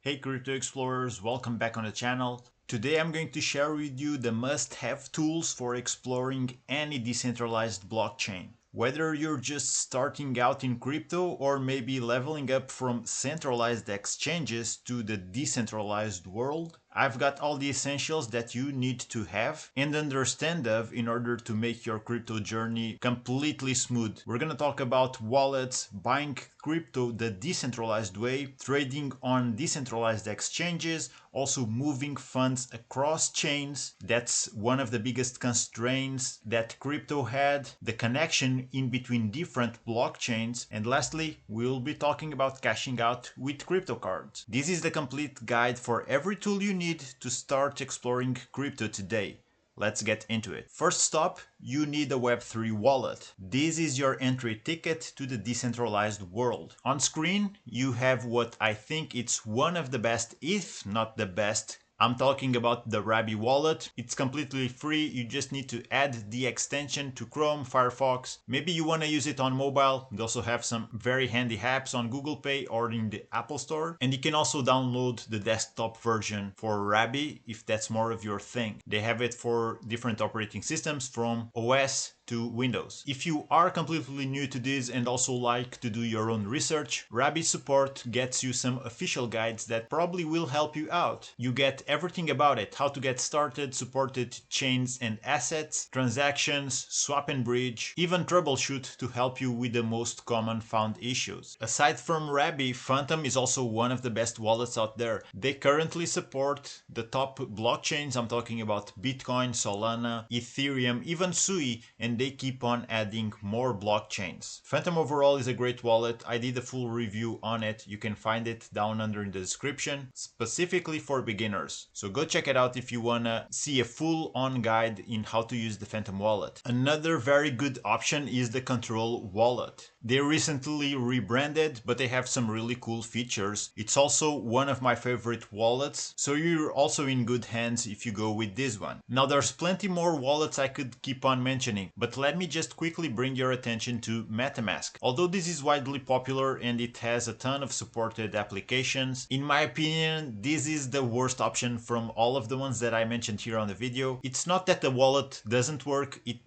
Hey crypto explorers, welcome back on the channel. Today I'm going to share with you the must-have tools for exploring any decentralized blockchain. Whether you're just starting out in crypto or maybe leveling up from centralized exchanges to the decentralized world, I've got all the essentials that you need to have and understand of in order to make your crypto journey completely smooth. We're gonna talk about wallets, buying crypto the decentralized way, trading on decentralized exchanges, also moving funds across chains. That's one of the biggest constraints that crypto had, the connection in between different blockchains, and lastly, we'll be talking about cashing out with crypto cards. This is the complete guide for every tool you need to start exploring crypto today. Let's get into it. First stop, you need a Web3 wallet. This is your entry ticket to the decentralized world. On screen, you have what I think it's one of the best, if not the best. I'm talking about the Rabby wallet. It's completely free. You just need to add the extension to Chrome, Firefox. Maybe you want to use it on mobile. They also have some very handy apps on Google Pay or in the Apple Store. And you can also download the desktop version for Rabby if that's more of your thing. They have it for different operating systems from OS to Windows. If you are completely new to this and also like to do your own research, Rabby support gets you some official guides that probably will help you out. You get everything about it, how to get started, supported chains and assets, transactions, swap and bridge, even troubleshoot to help you with the most common found issues. Aside from Rabby, Phantom is also one of the best wallets out there. They currently support the top blockchains. I'm talking about Bitcoin, Solana, Ethereum, even Sui, and they keep on adding more blockchains. Phantom overall is a great wallet. I did a full review on it. You can find it down under in the description, specifically for beginners. So go check it out if you wanna see a full-on guide in how to use the Phantom wallet. Another very good option is the Control wallet. They recently rebranded, but they have some really cool features. It's also one of my favorite wallets, so you're also in good hands if you go with this one. Now there's plenty more wallets I could keep on mentioning, but let me just quickly bring your attention to MetaMask. Although this is widely popular and it has a ton of supported applications, in my opinion, this is the worst option from all of the ones that I mentioned here on the video. It's not that the wallet doesn't work, it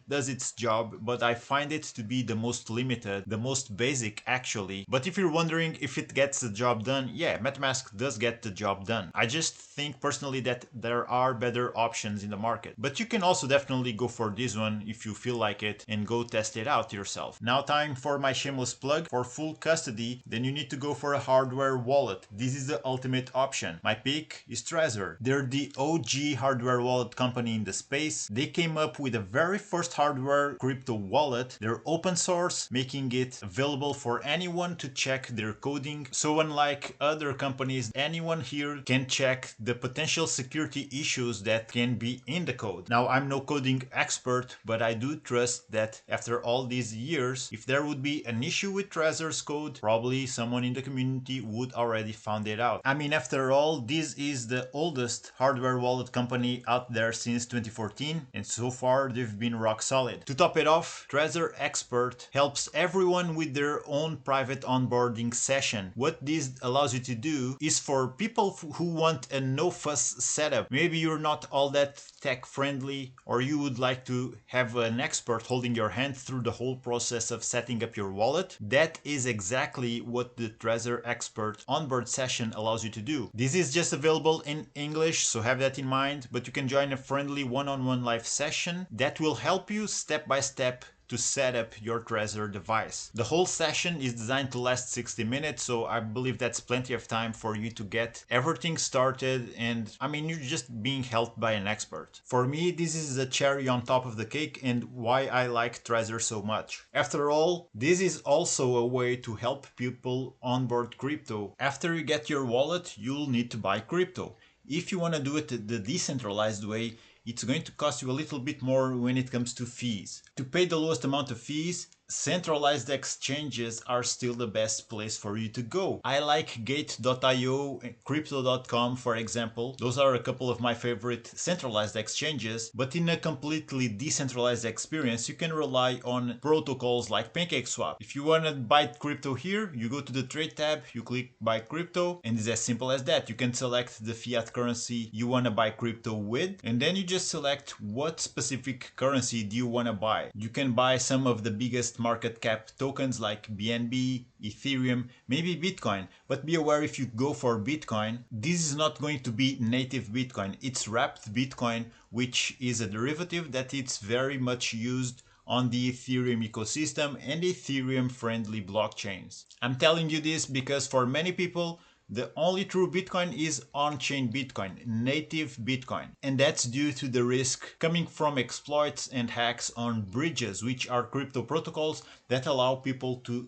does its job, but I find it to be the most limited, the most basic actually. But if you're wondering if it gets the job done, yeah, MetaMask does get the job done. I just think personally that there are better options in the market. But you can also definitely go for this one if you feel like it and go test it out yourself. Now time for my shameless plug. For full custody, then you need to go for a hardware wallet. This is the ultimate option. My pick is Trezor. They're the OG hardware wallet company in the space. They came up with the very first hardware crypto wallet. They're open source, making it available for anyone to check their coding. So unlike other companies, anyone here can check the potential security issues that can be in the code. Now I'm no coding expert, but I do trust that after all these years, if there would be an issue with Trezor's code, probably someone in the community would already found it out. I mean, after all, this is the oldest hardware wallet company out there since 2014, and so far they've been rock solid. To top it off, Trezor Expert helps everyone with their own private onboarding session. What this allows you to do is for people who want a no-fuss setup. Maybe you're not all that tech friendly, or you would like to have an expert holding your hand through the whole process of setting up your wallet. That is exactly what the Trezor Expert onboard session allows you to do. This is just available in English, so have that in mind, but you can join a friendly one-on-one live session that will help you step by step to set up your Trezor device. The whole session is designed to last 60 minutes, so I believe that's plenty of time for you to get everything started, and I mean, you're just being helped by an expert. For me, this is a cherry on top of the cake and why I like Trezor so much. After all, this is also a way to help people onboard crypto. After you get your wallet, you'll need to buy crypto. If you want to do it the decentralized way, it's going to cost you a little bit more when it comes to fees. To pay the lowest amount of fees, centralized exchanges are still the best place for you to go. I like Gate.io, Crypto.com for example. Those are a couple of my favorite centralized exchanges, but in a completely decentralized experience, you can rely on protocols like PancakeSwap. If you want to buy crypto here, you go to the trade tab, you click buy crypto, and it's as simple as that. You can select the fiat currency you want to buy crypto with, and then you just select what specific currency do you want to buy. You can buy some of the biggest market cap tokens like BNB, Ethereum, maybe Bitcoin, but be aware if you go for Bitcoin, this is not going to be native Bitcoin. It's wrapped Bitcoin, which is a derivative that it's very much used on the Ethereum ecosystem and Ethereum friendly blockchains. I'm telling you this because for many people, the only true Bitcoin is on-chain Bitcoin, native Bitcoin. And that's due to the risk coming from exploits and hacks on bridges, which are crypto protocols that allow people to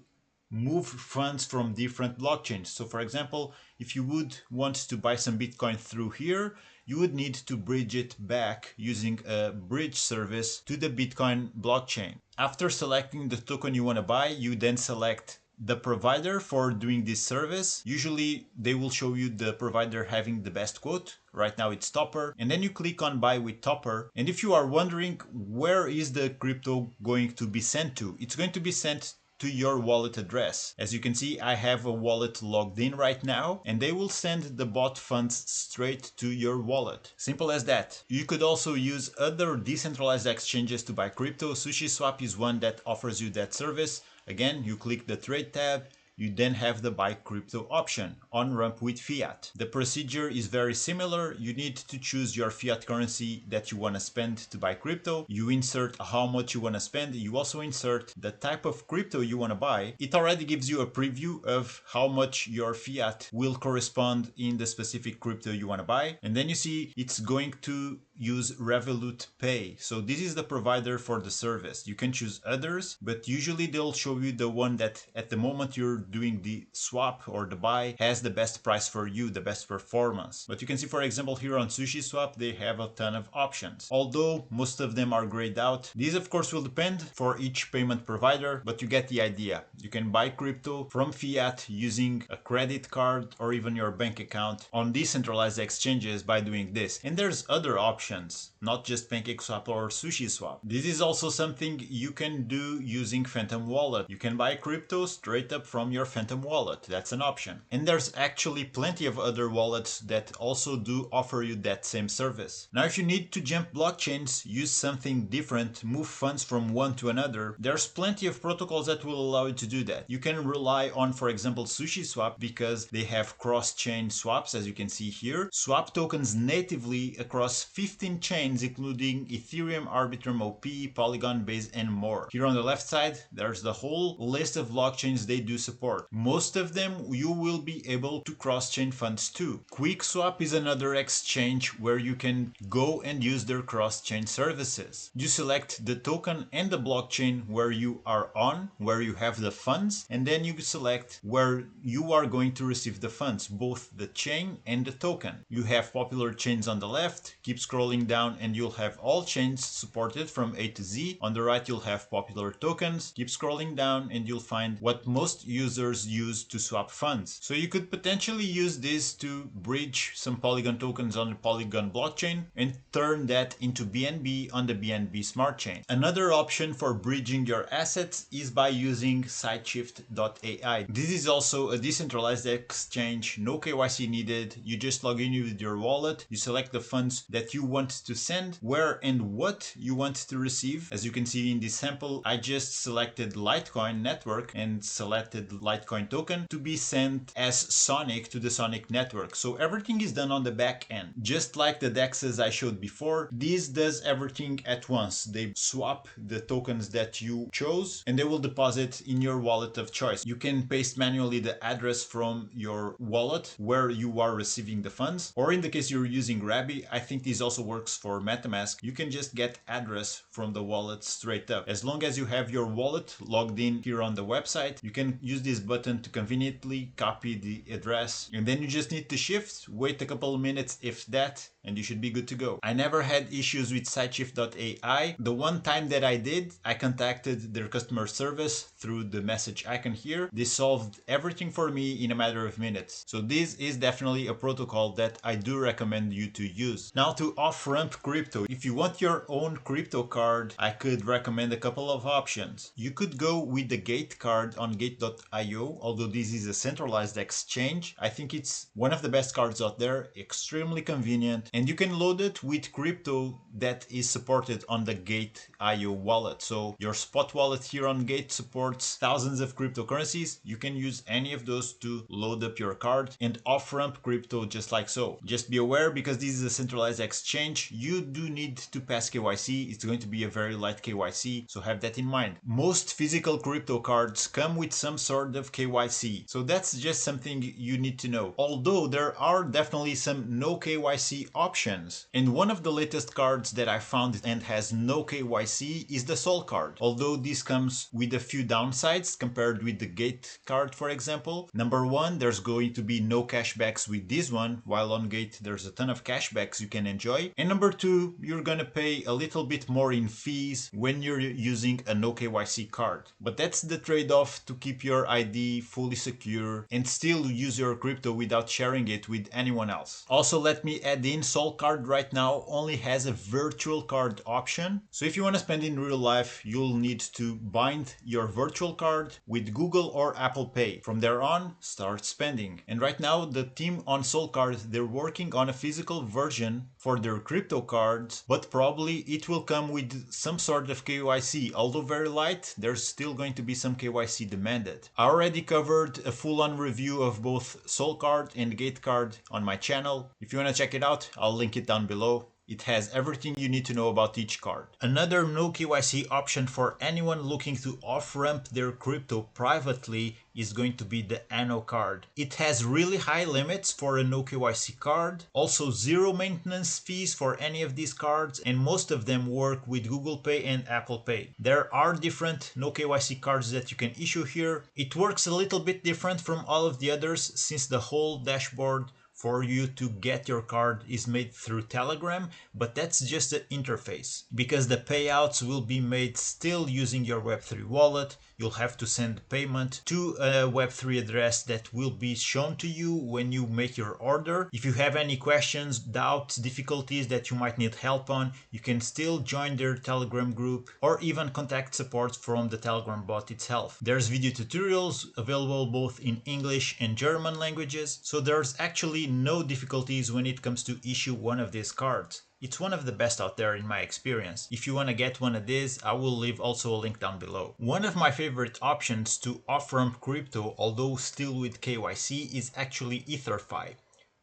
move funds from different blockchains. So for example, if you would want to buy some Bitcoin through here, you would need to bridge it back using a bridge service to the Bitcoin blockchain. After selecting the token you want to buy, you then select the provider for doing this service. Usually they will show you the provider having the best quote. Right now it's Topper, and then you click on buy with Topper. And if you are wondering where is the crypto going to be sent to, it's going to be sent to your wallet address. As you can see, I have a wallet logged in right now, and they will send the bot funds straight to your wallet. Simple as that. You could also use other decentralized exchanges to buy crypto. SushiSwap is one that offers you that service. Again, you click the trade tab, you then have the buy crypto option on ramp with fiat. The procedure is very similar. You need to choose your fiat currency that you want to spend to buy crypto. You insert how much you want to spend. You also insert the type of crypto you want to buy. It already gives you a preview of how much your fiat will correspond in the specific crypto you want to buy. And then you see it's going to use Revolut Pay. So this is the provider for the service. You can choose others, but usually they'll show you the one that at the moment you're doing the swap or the buy has the best price for you, the best performance. But you can see, for example, here on SushiSwap, they have a ton of options. Although most of them are grayed out. These of course will depend for each payment provider, but you get the idea. You can buy crypto from fiat using a credit card or even your bank account on decentralized exchanges by doing this. And there's other options, not just PancakeSwap or SushiSwap. This is also something you can do using Phantom Wallet. You can buy crypto straight up from your Phantom Wallet. That's an option. And there's actually plenty of other wallets that also do offer you that same service. Now, if you need to jump blockchains, use something different, move funds from one to another, there's plenty of protocols that will allow you to do that. You can rely on, for example, SushiSwap because they have cross-chain swaps, as you can see here. Swap tokens natively across 15 chains, including Ethereum, Arbitrum OP, Polygon, Base, and more. Here on the left side, there's the whole list of blockchains they do support. Most of them you will be able to cross-chain funds to. QuickSwap is another exchange where you can go and use their cross-chain services. You select the token and the blockchain where you are on, where you have the funds, and then you select where you are going to receive the funds, both the chain and the token. You have popular chains on the left, keep scrolling down and you'll have all chains supported from A to Z. On the right, you'll have popular tokens. Keep scrolling down and you'll find what most users use to swap funds. So you could potentially use this to bridge some Polygon tokens on the Polygon blockchain and turn that into BNB on the BNB smart chain. Another option for bridging your assets is by using Sideshift.ai. This is also a decentralized exchange, no KYC needed. You just log in with your wallet, you select the funds that you want to send, where and what you want to receive. As you can see in this sample, I just selected Litecoin network and selected Litecoin token to be sent as Sonic to the Sonic network. So everything is done on the back end. Just like the DEXes I showed before, this does everything at once. They swap the tokens that you chose and they will deposit in your wallet of choice. You can paste manually the address from your wallet where you are receiving the funds, or in the case you're using Rabby, I think this also also works for MetaMask, you can just get address from the wallet straight up. As long as you have your wallet logged in here on the website, you can use this button to conveniently copy the address, and then you just need to shift, wait a couple of minutes if that, and you should be good to go. I never had issues with SiteShift.ai. The one time that I did, I contacted their customer service through the message icon here. They solved everything for me in a matter of minutes. So this is definitely a protocol that I do recommend you to use. Now to off-ramp crypto. If you want your own crypto card, I could recommend a couple of options. You could go with the Gate card on Gate.io, although this is a centralized exchange. I think it's one of the best cards out there, extremely convenient, and you can load it with crypto that is supported on the Gate.io wallet. So your spot wallet here on Gate supports thousands of cryptocurrencies. You can use any of those to load up your card and off-ramp crypto just like so. Just be aware, because this is a centralized exchange, you do need to pass KYC. It's going to be a very light KYC, so have that in mind. Most physical crypto cards come with some sort of KYC, so that's just something you need to know. Although there are definitely some no KYC options, and one of the latest cards that I found and has no KYC is the SOLCARD. Although this comes with a few downsides compared with the Gate card, for example. Number one, there's going to be no cashbacks with this one, while on Gate there's a ton of cashbacks you can enjoy. And number two, you're gonna pay a little bit more in fees when you're using a no KYC card. But that's the trade-off to keep your ID fully secure and still use your crypto without sharing it with anyone else. Also, let me add in, SOLCARD right now only has a virtual card option. So if you want to spend in real life, you'll need to bind your virtual card with Google or Apple Pay. From there on, start spending. And right now, the team on SOLCARD, they're working on a physical version for their crypto cards, but probably it will come with some sort of KYC. Although very light, there's still going to be some KYC demanded. I already covered a full-on review of both SOLCARD and Gate card on my channel. If you want to check it out, I'll link it down below. It has everything you need to know about each card. Another no KYC option for anyone looking to off-ramp their crypto privately is going to be the AnoCard. It has really high limits for a no KYC card, also zero maintenance fees for any of these cards, and most of them work with Google Pay and Apple Pay. There are different no KYC cards that you can issue here. It works a little bit different from all of the others, since the whole dashboard for you to get your card is made through Telegram, but that's just the interface. Because the payouts will be made still using your Web3 wallet, you'll have to send payment to a Web3 address that will be shown to you when you make your order. If you have any questions, doubts, difficulties that you might need help on, you can still join their Telegram group or even contact support from the Telegram bot itself. There's video tutorials available both in English and German languages, so there's actually no difficulties when it comes to issue one of these cards. It's one of the best out there in my experience. If you want to get one of these, I will leave also a link down below. One of my favorite options to off-ramp crypto, although still with KYC, is actually Etherfi.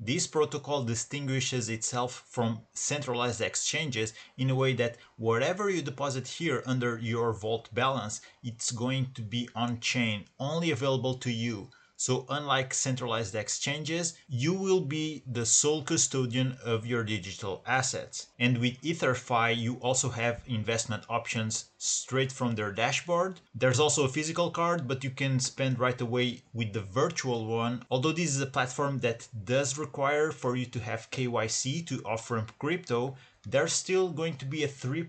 This protocol distinguishes itself from centralized exchanges in a way that whatever you deposit here under your vault balance, it's going to be on-chain, only available to you. So unlike centralized exchanges, you will be the sole custodian of your digital assets. And with Etherfi, you also have investment options straight from their dashboard. There's also a physical card, but you can spend right away with the virtual one. Although this is a platform that does require for you to have KYC to off-ramp crypto, there's still going to be a 3%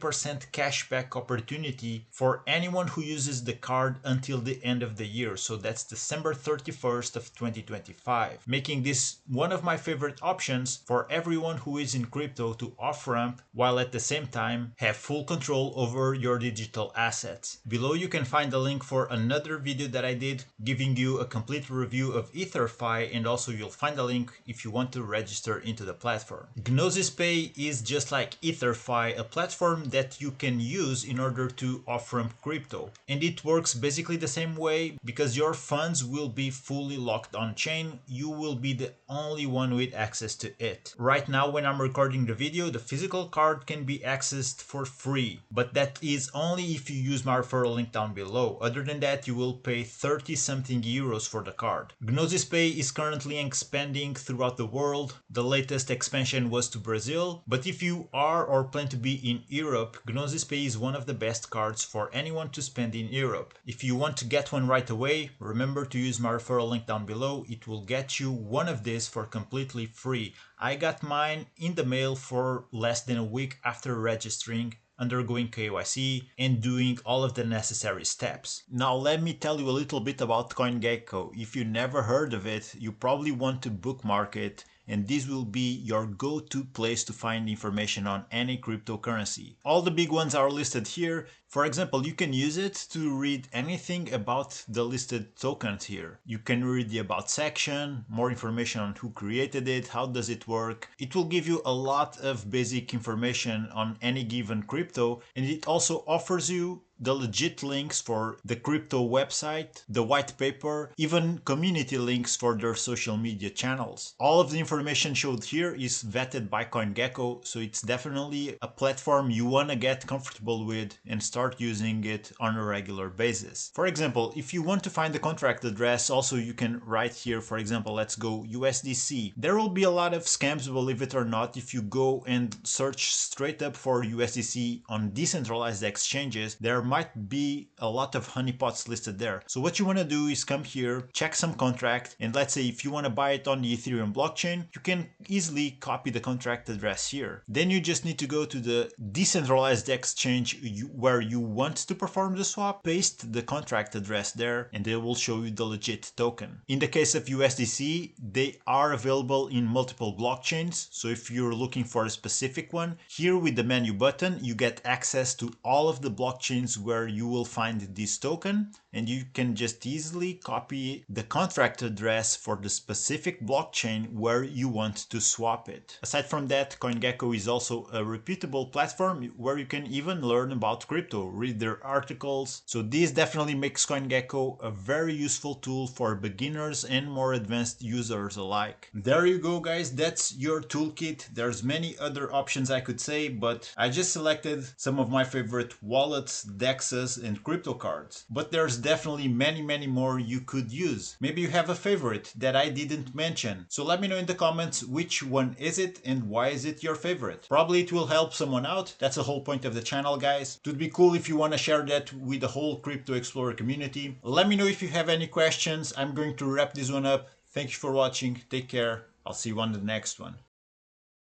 cashback opportunity for anyone who uses the card until the end of the year. So that's December 31st of 2025, making this one of my favorite options for everyone who is in crypto to off-ramp while at the same time have full control over your digital assets. Below you can find a link for another video that I did giving you a complete review of Etherfi, and also you'll find a link if you want to register into the platform. Gnosys Pay is just like Etherfi, a platform that you can use in order to off-ramp crypto. And it works basically the same way, because your funds will be fully locked on chain. You will be the only one with access to it. Right now, when I'm recording the video, the physical card can be accessed for free, but that is only if you use my referral link down below. Other than that, you will pay 30 something euros for the card. Gnosys Pay is currently expanding throughout the world. The latest expansion was to Brazil, but if you are or plan to be in Europe, Gnosys Pay is one of the best cards for anyone to spend in Europe. If you want to get one right away, remember to use my referral link down below. It will get you one of these for completely free. I got mine in the mail for less than a week after registering, undergoing KYC and doing all of the necessary steps. Now let me tell you a little bit about CoinGecko. If you never heard of it, you probably want to bookmark it, and this will be your go-to place to find information on any cryptocurrency. All the big ones are listed here. For example, you can use it to read anything about the listed tokens here. You can read the About section, more information on who created it, how does it work. It will give you a lot of basic information on any given crypto, and it also offers you the legit links for the crypto website, the white paper, even community links for their social media channels. All of the information showed here is vetted by CoinGecko, so it's definitely a platform you want to get comfortable with and start using it on a regular basis. For example, if you want to find the contract address, also you can write here, for example, let's go USDC. There will be a lot of scams, believe it or not, if you go and search straight up for USDC on decentralized exchanges. There might be a lot of honeypots listed there. So what you want to do is come here, check some contract, and let's say if you want to buy it on the Ethereum blockchain, you can easily copy the contract address here. Then you just need to go to the decentralized exchange where you want to perform the swap, paste the contract address there, and they will show you the legit token. In the case of USDC, they are available in multiple blockchains. So if you're looking for a specific one, here with the menu button, you get access to all of the blockchains where you will find this token, and you can just easily copy the contract address for the specific blockchain where you want to swap it. Aside from that, CoinGecko is also a reputable platform where you can even learn about crypto, read their articles. So this definitely makes CoinGecko a very useful tool for beginners and more advanced users alike. There you go, guys, that's your toolkit. There's many other options I could say, but I just selected some of my favorite wallets, DEXes and crypto cards. But there's definitely many more you could use. Maybe you have a favorite that I didn't mention. So let me know in the comments which one is it and why is it your favorite. Probably it will help someone out. That's the whole point of the channel, guys. It would be cool if you want to share that with the whole Crypto Explorer community. Let me know if you have any questions. I'm going to wrap this one up. Thank you for watching. Take care. I'll see you on the next one.